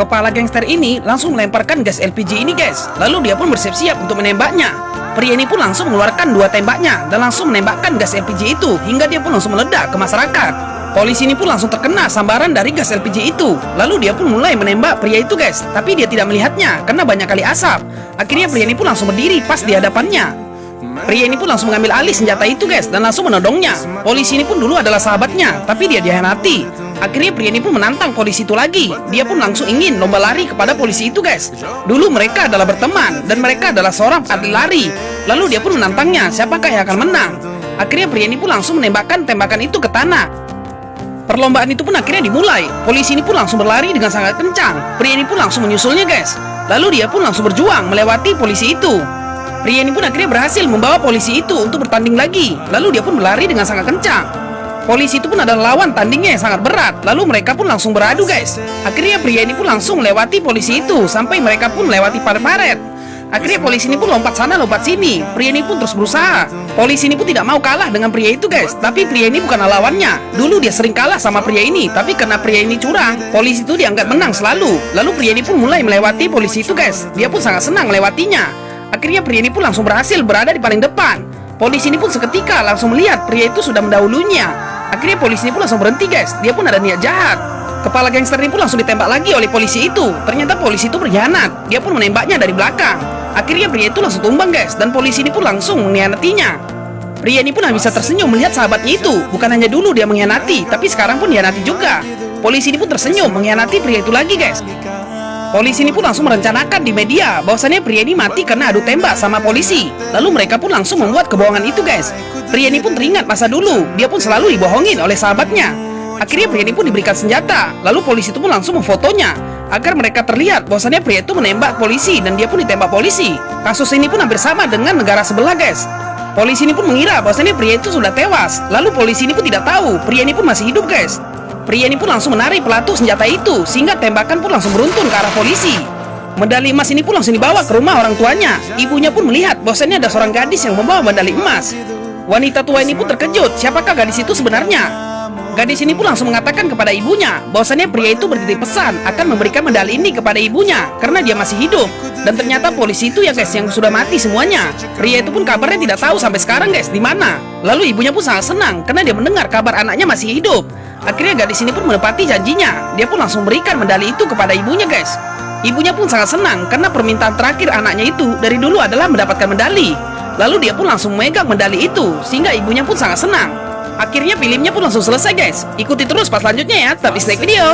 Kepala gangster ini langsung melemparkan gas LPG ini guys. Lalu dia pun bersiap-siap untuk menembaknya. Pria ini pun langsung mengeluarkan 2 tembaknya dan langsung menembakkan gas LPG itu hingga dia pun langsung meledak ke masyarakat. Polisi ini pun langsung terkena sambaran dari gas LPG itu. Lalu dia pun mulai menembak pria itu guys, tapi dia tidak melihatnya karena banyak kali asap. Akhirnya pria ini pun langsung berdiri pas di hadapannya. Pria ini pun langsung mengambil alih senjata itu guys dan langsung menodongnya. Polisi ini pun dulu adalah sahabatnya, tapi dia dihianati. Akhirnya pria ini pun menantang polisi itu lagi. Dia pun langsung ingin lomba lari kepada polisi itu guys. Dulu mereka adalah berteman dan mereka adalah seorang atlet lari. Lalu dia pun menantangnya siapakah yang akan menang. Akhirnya pria ini pun langsung menembakkan tembakan itu ke tanah. Perlombaan itu pun akhirnya dimulai. Polisi ini pun langsung berlari dengan sangat kencang. Pria ini pun langsung menyusulnya guys. Lalu dia pun langsung berjuang melewati polisi itu. Pria ini pun akhirnya berhasil membawa polisi itu untuk bertanding lagi. Lalu dia pun berlari dengan sangat kencang. Polisi itu pun adalah lawan tandingnya yang sangat berat. Lalu mereka pun langsung beradu guys. Akhirnya pria ini pun langsung melewati polisi itu sampai mereka pun melewati paret-paret. Akhirnya polisi ini pun lompat sana lompat sini. Pria ini pun terus berusaha. Polisi ini pun tidak mau kalah dengan pria itu guys. Tapi pria ini bukanlah lawannya. Dulu dia sering kalah sama pria ini, tapi karena pria ini curang, polisi itu dianggap menang selalu. Lalu pria ini pun mulai melewati polisi itu guys. Dia pun sangat senang melewatinya. Akhirnya pria ini pun langsung berhasil berada di paling depan. Polisi ini pun seketika langsung melihat pria itu sudah mendahulunya. Akhirnya polisi ini pun langsung berhenti guys. Dia pun ada niat jahat. Kepala gangster ini pun langsung ditembak lagi oleh polisi itu. Ternyata polisi itu berkhianat. Dia pun menembaknya dari belakang. Akhirnya pria itu langsung tumbang guys. Dan polisi ini pun langsung mengkhianatinya. Pria ini pun hanya bisa tersenyum melihat sahabatnya itu. Bukan hanya dulu dia mengkhianati, tapi sekarang pun dikhianati juga. Polisi ini pun tersenyum mengkhianati pria itu lagi guys. Polisi ini pun langsung merencanakan di media bahwasannya pria ini mati karena adu tembak sama polisi. Lalu mereka pun langsung membuat kebohongan itu guys. Pria ini pun teringat masa dulu. Dia pun selalu dibohongin oleh sahabatnya. Akhirnya pria ini pun diberikan senjata. Lalu polisi itu pun langsung memfotonya agar mereka terlihat bahwasannya pria itu menembak polisi dan dia pun ditembak polisi. Kasus ini pun hampir sama dengan negara sebelah guys. Polisi ini pun mengira bahwasannya pria itu sudah tewas. Lalu polisi ini pun tidak tahu pria ini pun masih hidup guys. Pria ini pun langsung menarik pelatuk senjata itu sehingga tembakan pun langsung beruntun ke arah polisi. Medali emas ini pun langsung dibawa ke rumah orang tuanya. Ibunya pun melihat bahwasannya ada seorang gadis yang membawa medali emas. Wanita tua ini pun terkejut siapakah gadis itu sebenarnya. Gadis ini pun langsung mengatakan kepada ibunya bahwasannya pria itu bertitip pesan akan memberikan medali ini kepada ibunya karena dia masih hidup. Dan ternyata polisi itu ya guys yang sudah mati semuanya. Pria itu pun kabarnya tidak tahu sampai sekarang guys di mana. Lalu ibunya pun sangat senang karena dia mendengar kabar anaknya masih hidup. Akhirnya gadis ini pun menepati janjinya. Dia pun langsung berikan medali itu kepada ibunya guys. Ibunya pun sangat senang karena permintaan terakhir anaknya itu dari dulu adalah mendapatkan medali. Lalu dia pun langsung memegang medali itu sehingga ibunya pun sangat senang. Akhirnya filmnya pun langsung selesai guys. Ikuti terus pas selanjutnya ya. Tapi like video.